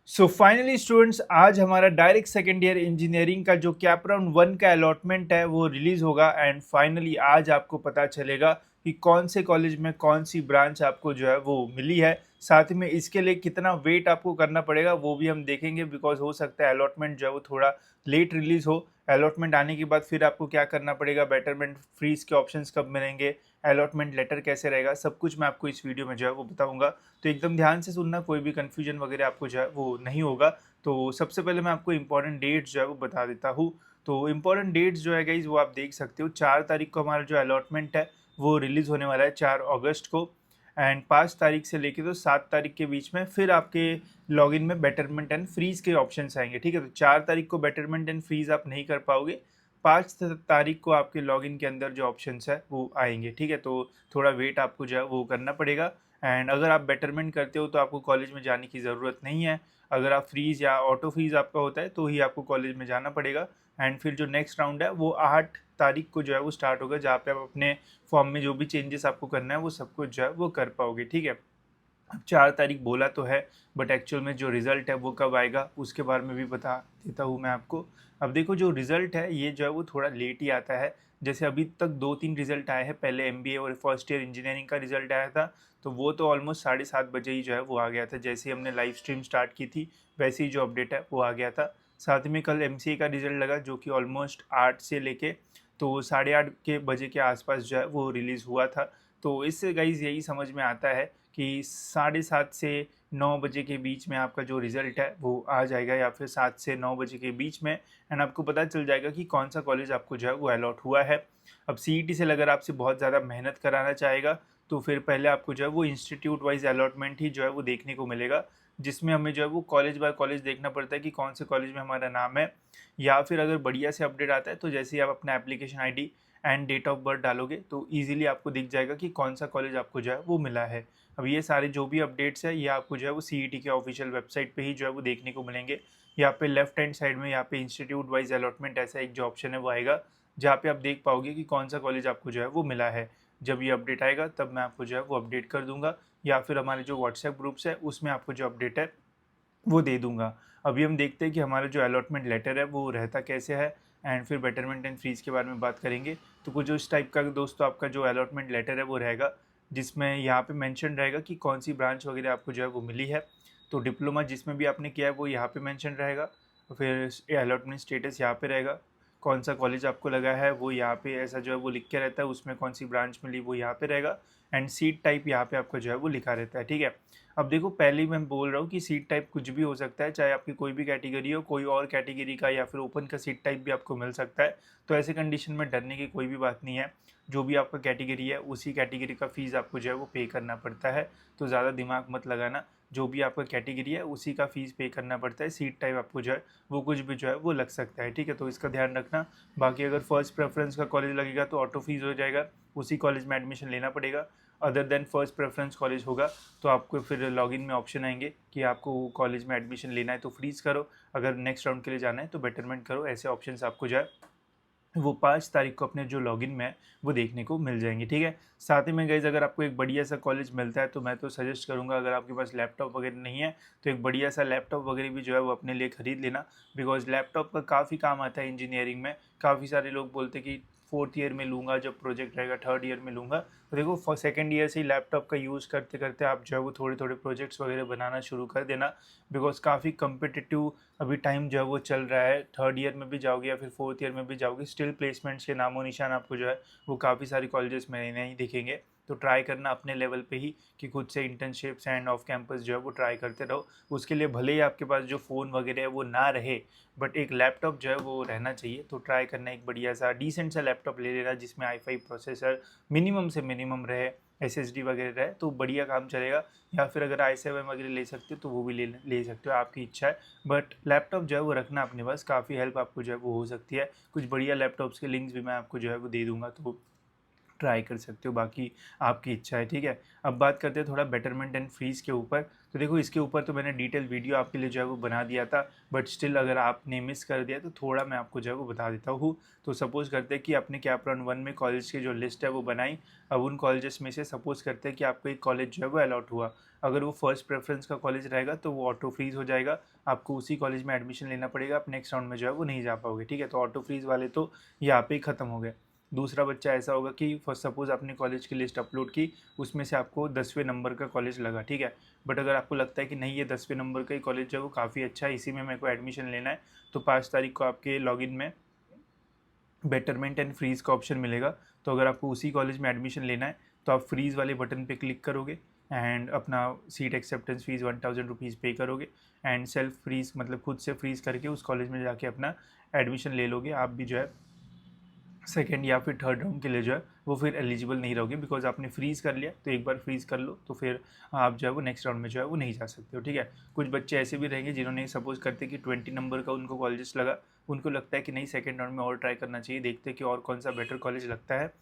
So finally students, आज हमारा direct second year engineering का जो कैप राउंड 1 का अलॉटमेंट है वो रिलीज होगा। एंड फाइनली आज आपको पता चलेगा कि कौन से कॉलेज में कौन सी ब्रांच आपको जो है वो मिली है। साथ ही में इसके लिए कितना वेट आपको करना पड़ेगा वो भी हम देखेंगे, बिकॉज हो सकता है अलॉटमेंट जो है वो थोड़ा लेट रिलीज हो। अलॉटमेंट आने के बाद फिर आपको क्या करना पड़ेगा, बेटरमेंट फ्रीज के ऑप्शंस कब मिलेंगे, अलॉटमेंट लेटर कैसे रहेगा, सब कुछ मैं आपको इस वीडियो में जो है वो बताऊंगा। तो एकदम ध्यान से सुनना, कोई भी कन्फ्यूजन वगैरह आपको जो है वो नहीं होगा। तो सबसे पहले मैं आपको इंपॉर्टेंट डेट्स जो है वो बता देता हूँ। तो इंपॉर्टेंट डेट्स जो है गाइज वो आप देख सकते हो। 4 तारीख को हमारा जो अलॉटमेंट है वो रिलीज़ होने वाला है, 4 अगस्त को। एंड 5 तारीख से लेके तो 7 तारीख के बीच में फिर आपके लॉगिन में बेटरमेंट एंड फ्रीज के ऑप्शन आएंगे। ठीक है, तो 4 तारीख को बेटरमेंट एंड फ्रीज आप नहीं कर पाओगे। 5 तारीख को आपके लॉगिन के अंदर जो ऑप्शन है वो आएंगे। ठीक है, तो थोड़ा वेट आपको जो है वो करना पड़ेगा। एंड अगर आप बेटरमेंट करते हो तो आपको कॉलेज में जाने की ज़रूरत नहीं है। अगर आप फ्रीज़ या ऑटो फ्रीज़ आपका होता है तो ही आपको कॉलेज में जाना पड़ेगा। एंड फिर जो नेक्स्ट राउंड है वो 8 तारीख को जो है वो स्टार्ट होगा, जहाँ पे आप अपने फॉर्म में जो भी चेंजेस आपको करना है वो सब कुछ जो है वो कर पाओगे। ठीक है, अब 4 तारीख बोला तो है, बट एक्चुअल में जो रिज़ल्ट है वो कब आएगा उसके बारे में भी बता देता हूँ मैं आपको। अब देखो, जो रिज़ल्ट है ये जो है वो थोड़ा लेट ही आता है। जैसे अभी तक 2-3 रिज़ल्ट आए हैं, पहले एमबीए और फर्स्ट ईयर इंजीनियरिंग का रिज़ल्ट आया था, तो वो तो ऑलमोस्ट 7:30 बजे ही जो है वो आ गया था। जैसे ही हमने लाइव स्ट्रीम स्टार्ट की थी वैसे ही जो अपडेट है वो आ गया था। साथ में कल एमसीए का रिज़ल्ट लगा, जो कि ऑलमोस्ट 8 से लेके तो 8:30 के बजे के आसपास जो है वो रिलीज़ हुआ था। तो इससे गाइज यही समझ में आता है कि 7:30 से 9 बजे के बीच में आपका जो रिज़ल्ट है वो आ जाएगा, या फिर 7 से 9 बजे के बीच में। एंड आपको पता चल जाएगा कि कौन सा कॉलेज आपको जो है वो अलॉट हुआ है। अब सीईटी से अगर आपसे बहुत ज़्यादा मेहनत कराना चाहेगा तो फिर पहले आपको जो है वो इंस्टीट्यूट वाइज अलॉटमेंट ही जो है वो देखने को मिलेगा, जिसमें हमें जो है वो कॉलेज बाय कॉलेज देखना पड़ता है कि कौन से कॉलेज में हमारा नाम है। या फिर अगर बढ़िया से अपडेट आता है तो जैसे ही आप अपना application ID and date of birth डालोगे तो ईजिली आपको दिख जाएगा कि कौन सा कॉलेज आपको जो है वो मिला है। अब ये सारे जो भी अपडेट्स है ये आपको जो है वो सीईटी के ऑफिशियल वेबसाइट पे ही जो है वो देखने को मिलेंगे। यहाँ पे लेफ्ट हैंड साइड में यहाँ पे इंस्टीट्यूट वाइज अलॉटमेंट ऐसा एक जो ऑप्शन है वो आएगा, जहाँ पे आप देख पाओगे कि कौन सा कॉलेज आपको जो है वो मिला है। जब ये अपडेट आएगा तब मैं आपको जो है वो अपडेट कर दूंगा, या फिर हमारे जो व्हाट्सएप ग्रुप्स है उसमें आपको जो अपडेट है वो दे दूंगा। अभी हम देखते हैं कि हमारा जो अलॉटमेंट लेटर है वो रहता कैसे है, एंड फिर बेटरमेंट एंड फीस के बारे में बात करेंगे। तो कुछ इस टाइप का दोस्तों आपका जो अलॉटमेंट लेटर है वो रहेगा, जिसमें यहाँ पे मेंशन रहेगा कि कौन सी ब्रांच वगैरह आपको जो है वो मिली है। तो डिप्लोमा जिसमें भी आपने किया है वो यहाँ पे मेंशन रहेगा। फिर अलॉटमेंट स्टेटस यहाँ पे रहेगा, कौन सा कॉलेज आपको लगा है वो यहाँ पे ऐसा जो है वो लिख के रहता है, उसमें कौन सी ब्रांच मिली वो यहाँ पे रहेगा। एंड सीट टाइप यहाँ पे आपका जो है वो लिखा रहता है। ठीक है, अब देखो पहले ही मैं बोल रहा हूँ कि सीट टाइप कुछ भी हो सकता है, चाहे आपकी कोई भी कैटेगरी हो, कोई और कैटेगरी का या फिर ओपन का सीट टाइप भी आपको मिल सकता है। तो ऐसे कंडीशन में डरने की कोई भी बात नहीं है। जो भी आपका कैटेगरी है उसी कैटेगरी का फीस आपको जो है वो पे करना पड़ता है। तो ज़्यादा दिमाग मत लगाना, जो भी आपका कैटेगरी है उसी का फीस पे करना पड़ता है। सीट टाइप आपको जो है वो कुछ भी जो है वो लग सकता है। ठीक है, तो इसका ध्यान रखना। बाकी अगर फर्स्ट प्रेफरेंस का कॉलेज लगेगा तो ऑटो फीस हो जाएगा, उसी कॉलेज में एडमिशन लेना पड़ेगा। Other than first preference college होगा तो आपको फिर लॉगिन में ऑप्शन आएंगे कि आपको कॉलेज में एडमिशन लेना है तो फ्रीज करो, अगर नेक्स्ट राउंड के लिए जाना है तो बेटरमेंट करो। ऐसे ऑप्शंस आपको जो है वो 5 तारीख को अपने जो लॉगिन में है वो देखने को मिल जाएंगे। ठीक है, साथ ही में गाइज अगर आपको एक बढ़िया सा कॉलेज मिलता है तो मैं तो सजेस्ट करूंगा, अगर आपके पास लैपटॉप वगैरह नहीं है तो एक बढ़िया सा लैपटॉप वगैरह भी जो है वो अपने लिए ख़रीद लेना। बिकॉज लैपटॉप का काफ़ी काम आता है इंजीनियरिंग में। काफ़ी सारे लोग बोलते हैं कि फोर्थ ईयर में लूँगा, जब प्रोजेक्ट रहेगा थर्ड ईयर में लूँगा। तो देखो सेकंड ईयर से ही लैपटॉप का यूज़ करते करते आप जो है वो थोड़े थोड़े प्रोजेक्ट्स वगैरह बनाना शुरू कर देना। बिकॉज काफ़ी कम्पिटिटिव अभी टाइम जो है वो चल रहा है। थर्ड ईयर में भी जाओगे या फिर फोर्थ ईयर में भी जाओगे, स्टिल प्लेसमेंट्स के नामो निशान आपको जो है वो काफ़ी सारी कॉलेजेस में नहीं दिखेंगे। तो ट्राई करना अपने लेवल पे ही कि खुद से इंटर्नशिप्स एंड ऑफ कैंपस जो है वो ट्राई करते रहो। उसके लिए भले ही आपके पास जो फ़ोन वगैरह है वो ना रहे, बट एक लैपटॉप जो है वो रहना चाहिए। तो ट्राई करना एक बढ़िया सा डिसेंट सा लैपटॉप ले लेना, जिसमें i5 प्रोसेसर मिनिमम से मिनिमम रहे, एसएसडी वगैरह रहे तो बढ़िया काम चलेगा। या फिर अगर i7 वगैरह ले सकते हो तो वो भी ले सकते हो, आपकी इच्छा है। बट लैपटॉप जो है वो रखना अपने पास, काफ़ी हेल्प आपको जो है वो हो सकती है। कुछ बढ़िया लैपटॉप्स के लिंक्स भी मैं आपको जो है वो दे दूंगा, तो ट्राई कर सकते हो, बाकी आपकी इच्छा है, ठीक है। अब बात करते हैं थोड़ा बेटरमेंट एंड फ्रीज़ के ऊपर। तो देखो इसके ऊपर तो मैंने डिटेल वीडियो आपके लिए जो है वो बना दिया था, बट स्टिल अगर आपने मिस कर दिया तो थोड़ा मैं आपको जो है वो बता देता हूँ। तो सपोज़ करते हैं कि आपने कैप राउंड 1 में कॉलेज की जो लिस्ट है वो बनाई। अब उन कॉलेजेस में से सपोज़ करते हैं कि आपको एक कॉलेज जो है वो अलॉट हुआ। अगर वो फर्स्ट प्रेफरेंस का कॉलेज रहेगा तो वो ऑटो फ्रीज़ हो जाएगा, आपको उसी कॉलेज में एडमिशन लेना पड़ेगा, आप नेक्स्ट राउंड में जो है वो नहीं जा पाओगे, ठीक है। तो ऑटो फ्रीज़ वाले तो यहाँ पे ही ख़त्म हो गए। दूसरा बच्चा ऐसा होगा कि फर्स्ट सपोज़ आपने कॉलेज की लिस्ट अपलोड की, उसमें से आपको 10वें नंबर का कॉलेज लगा, ठीक है। बट अगर आपको लगता है कि नहीं ये 10वें नंबर का ही कॉलेज जो है वो काफ़ी अच्छा है, इसी में मेरे को एडमिशन लेना है, तो 5 तारीख को आपके लॉगिन में बेटरमेंट एंड फ्रीज़ का ऑप्शन मिलेगा। तो अगर आपको उसी कॉलेज में एडमिशन लेना है तो आप फ्रीज़ वाले बटन पे क्लिक करोगे एंड अपना सीट एक्सेप्टेंस फ़ीस 1000 रुपीज़ पे करोगे एंड सेल्फ फ्रीज़ मतलब खुद से फ्रीज़ करके उस कॉलेज में जाके अपना एडमिशन ले लोगे। आप भी जो है सेकेंड या फिर थर्ड राउंड के लिए जो है वो फिर एलिजिबल नहीं रहोगे, बिकॉज आपने फ्रीज़ कर लिया। तो एक बार फ्रीज़ कर लो तो फिर आप जो है वो नेक्स्ट राउंड में जो है वो नहीं जा सकते हो, ठीक है। कुछ बच्चे ऐसे भी रहेंगे जिन्होंने सपोज करते कि 20 नंबर का उनको कॉलेजेस लगा, उनको लगता है कि नहीं सेकेंड राउंड में और ट्राई करना चाहिए, देखते हैं कि और कौन सा बेटर कॉलेज लगता है।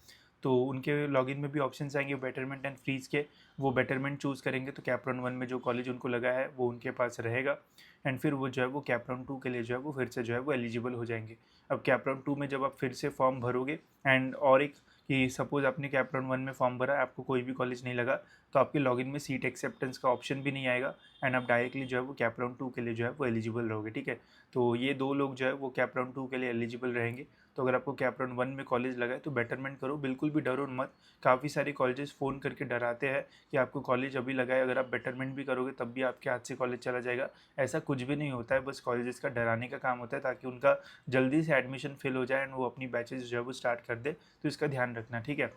तो उनके लॉगिन में भी ऑप्शंस आएंगे बेटरमेंट एंड फ्रीज़ के, वो बेटरमेंट चूज़ करेंगे तो कैप राउंड 1 में जो कॉलेज उनको लगा है वो उनके पास रहेगा एंड फिर वो जो है वो कैप राउंड 2 के लिए जो है वो फिर से जो है वो एलिजिबल हो जाएंगे। अब कैप राउंड 2 में जब आप फिर से फॉर्म भरोगे एंड और एक कि सपोज़ आपने कैप राउंड 1 में फॉर्म भरा, आपको कोई भी कॉलेज नहीं लगा, तो आपके लॉगिन में सीट एक्सेप्टेंस का ऑप्शन भी नहीं आएगा एंड आप डायरेक्टली जो है वो कैप राउंड 2 के लिए जो है वो एलिजिबल रहोगे, ठीक है। तो ये 2 लोग जो है वो कैप राउंड 2 के लिए एलिजिबल रहेंगे। तो अगर आपको कैप राउंड 1 में कॉलेज लगा है तो बेटरमेंट करो, बिल्कुल भी डरो मत। काफ़ी सारे कॉलेजेस फ़ोन करके डराते हैं कि आपको कॉलेज अभी लगा है, अगर आप बेटरमेंट भी करोगे तब भी आपके हाथ से कॉलेज चला जाएगा। ऐसा कुछ भी नहीं होता है, बस कॉलेजेस का डराने का काम होता है ताकि उनका जल्दी से एडमिशन फिल हो जाए एंड वो अपनी बैचेस जो है वो स्टार्ट कर दे। तो इसका ध्यान रखना, ठीक है।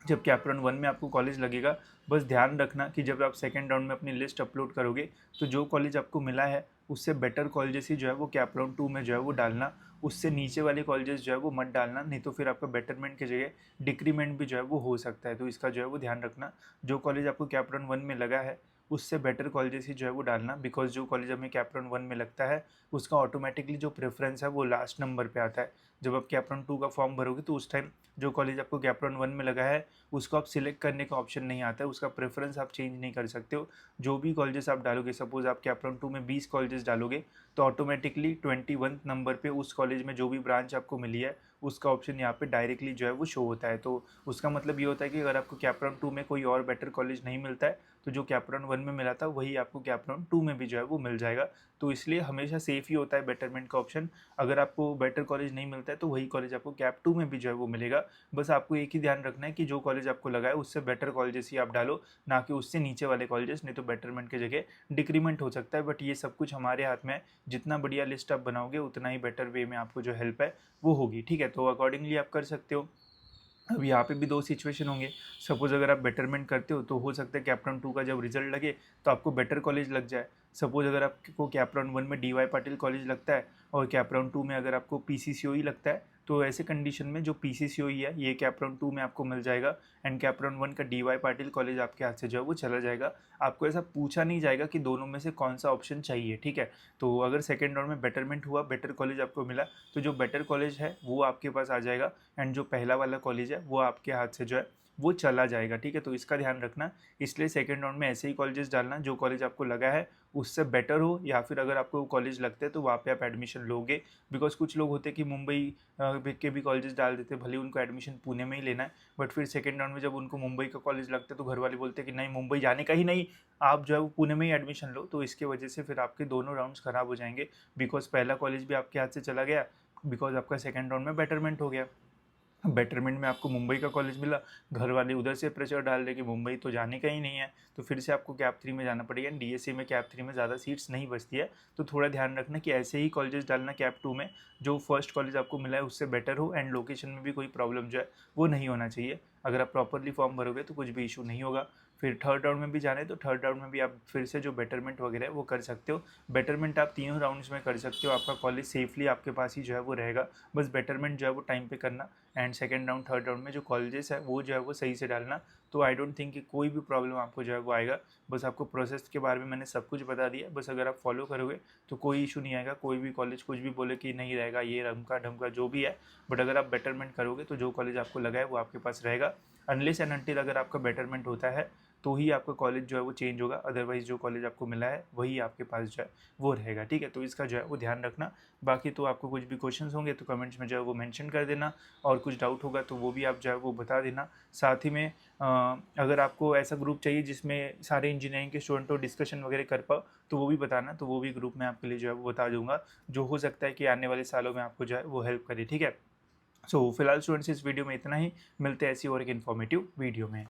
जब कैप राउंड 1 में आपको कॉलेज लगेगा, बस ध्यान रखना कि जब आप सेकेंड राउंड में अपनी लिस्ट अपलोड करोगे तो जो कॉलेज आपको मिला है उससे बेटर कॉलेजेस ही जो है वो कैप राउंड 2 में जो है वो डालना, उससे नीचे वाले कॉलेजेस जो है वो मत डालना, नहीं तो फिर आपका बेटरमेंट की जगह डिक्रीमेंट भी जो है वो हो सकता है। तो इसका जो है वो ध्यान रखना, जो कॉलेज आपको कैप राउंड 1 में लगा है उससे बेटर कॉलेजेस ही जो है वो डालना, बिकॉज जो कॉलेज हमें कैप राउंड 1 में लगता है उसका ऑटोमेटिकली जो प्रेफरेंस है वो लास्ट नंबर पे आता है। जब आप कैप राउंड 2 का फॉर्म भरोगे तो उस टाइम जो कॉलेज आपको कैप राउंड 1 में लगा है उसको आप सिलेक्ट करने का ऑप्शन नहीं आता है, उसका प्रेफरेंस आप चेंज नहीं कर सकते हो। जो भी कॉलेजेस आप डालोगे, सपोज आप कैप राउंड 2 में 20 कॉलेजेस डालोगे तो ऑटोमेटिकली 21 नंबर पे उस कॉलेज में जो भी ब्रांच आपको मिली है उसका ऑप्शन यहाँ पे डायरेक्टली जो है वो शो होता है। तो उसका मतलब ये होता है कि अगर आपको कैप राउंड 2 में कोई और बेटर कॉलेज नहीं मिलता है तो जो कैप राउंड 1 में मिला था वही आपको कैप राउंड 2 में भी जो है वो मिल जाएगा। तो इसलिए हमेशा सेफ ही होता है बेटरमेंट का ऑप्शन। अगर आपको बेटर कॉलेज नहीं मिलता है तो वही कॉलेज आपको कैप 2 में भी जो है वो मिलेगा। बस आपको एक ही ध्यान रखना है कि जो कॉलेज आपको लगा है उससे बेटर कॉलेजेस ही आप डालो, ना कि उससे नीचे वाले कॉलेजेस, नहीं तो बेटरमेंट की जगह डिक्रीमेंट हो सकता है। बट ये सब कुछ हमारे हाथ में है, जितना बढ़िया लिस्ट आप बनाओगे उतना ही बेटर वे में आपको जो हेल्प है वो होगी, ठीक है। तो अकॉर्डिंगली आप कर सकते हो। अब यहाँ पे भी 2 सिचुएशन होंगे। सपोज़ अगर आप बेटरमेंट करते हो तो हो सकता है कैप राउंड 2 का जब रिजल्ट लगे तो आपको बेटर कॉलेज लग जाए। सपोज़ अगर आपको कैप राउंड 1 में DY पाटिल कॉलेज लगता है और कैप राउंड 2 में अगर आपको PCCOE लगता है, तो ऐसे कंडीशन में जो PCCOE है ये कैप राउंड 2 में आपको मिल जाएगा एंड कैप राउंड 1 का DY पाटिल कॉलेज आपके हाथ से जो है वो चला जाएगा। आपको ऐसा पूछा नहीं जाएगा कि दोनों में से कौन सा ऑप्शन चाहिए, ठीक है। तो अगर सेकेंड राउंड में बेटरमेंट हुआ, बेटर कॉलेज आपको मिला, तो जो बेटर कॉलेज है वो आपके पास आ जाएगा एंड जो पहला वाला कॉलेज है वो आपके हाथ से जो है वो चला जाएगा, ठीक है। तो इसका ध्यान रखना, इसलिए सेकेंड राउंड में ऐसे ही कॉलेजेस डालना जो कॉलेज आपको लगा है उससे बेटर हो, या फिर अगर आपको कॉलेज लगते हैं तो वहाँ पे आप एडमिशन लोगे। बिकॉज कुछ लोग होते हैं कि मुंबई के भी कॉलेजेस डाल देते, भले उनको एडमिशन पुणे में ही लेना है, बट फिर सेकेंड राउंड में जब उनको मुंबई का कॉलेज लगता है तो घर वाले बोलते हैं कि नहीं मुंबई जाने का ही नहीं, आप जो है वो पुणे में ही एडमिशन लो। तो इसके वजह से फिर आपके दोनों राउंड्स खराब हो जाएंगे, बिकॉज पहला कॉलेज भी आपके हाथ से चला गया, बिकॉज आपका सेकेंड राउंड में बेटरमेंट हो गया। बेटरमेंट में आपको मुंबई का कॉलेज मिला, घर वाले उधर से प्रेशर डाल रहे कि मुंबई तो जाने का ही नहीं है, तो फिर से आपको कैप 3 में जाना पड़ेगा। DSE में कैप 3 में ज़्यादा सीट्स नहीं बचती है, तो थोड़ा ध्यान रखना कि ऐसे ही कॉलेजेस डालना कैप 2 में जो फर्स्ट कॉलेज आपको मिला है उससे बेटर हो एंड लोकेशन में भी कोई प्रॉब्लम जो है वो नहीं होना चाहिए। अगर आप प्रॉपरली फॉर्म भरोगे तो कुछ भी इशू नहीं होगा। फिर थर्ड राउंड में भी जाना है तो थर्ड राउंड में भी आप फिर से जो बेटरमेंट वगैरह है वो कर सकते हो। बेटरमेंट आप तीनों राउंड्स में कर सकते हो, आपका कॉलेज सेफली आपके पास ही जो है वो रहेगा। बस बेटरमेंट जो है वो टाइम पे करना and second round third round में जो कॉलेजेस है वो जो है वो सही से डालना। तो आई डोंट थिंक कि कोई भी प्रॉब्लम आपको जो है वो आएगा। बस आपको प्रोसेस के बारे में मैंने सब कुछ बता दिया, बस अगर आप फॉलो करोगे तो कोई इशू नहीं आएगा। कोई भी कॉलेज कुछ भी बोले कि नहीं रहेगा, ये रमका ढमका जो भी है, बट अगर आप बेटरमेंट करोगे तो जो कॉलेज आपको लगा है वो आपके पास रहेगा। अनलेस एंड अनटिल अगर आपका बेटरमेंट होता है तो ही आपका कॉलेज जो है वो चेंज होगा, अदरवाइज़ जो कॉलेज आपको मिला है वही आपके पास जो है वो रहेगा। ठीक है, तो इसका जो है वो ध्यान रखना। बाकी तो आपको कुछ भी क्वेश्चंस होंगे तो कमेंट्स में जो है वो मेंशन कर देना, और कुछ डाउट होगा तो वो भी आप जो है वो बता देना। साथ ही में अगर आपको ऐसा ग्रुप चाहिए जिसमें सारे इंजीनियरिंग के स्टूडेंट तो डिस्कशन वगैरह कर पाओ तो वो भी बताना, तो वो भी ग्रुप में आपके लिए जो है वो बता दूंगा, जो हो सकता है कि आने वाले सालों में आपको जो है वो हेल्प करे। ठीक है, सो फिलहाल स्टूडेंट्स इस वीडियो में इतना ही, मिलते हैं ऐसी और एक इन्फॉर्मेटिव वीडियो में।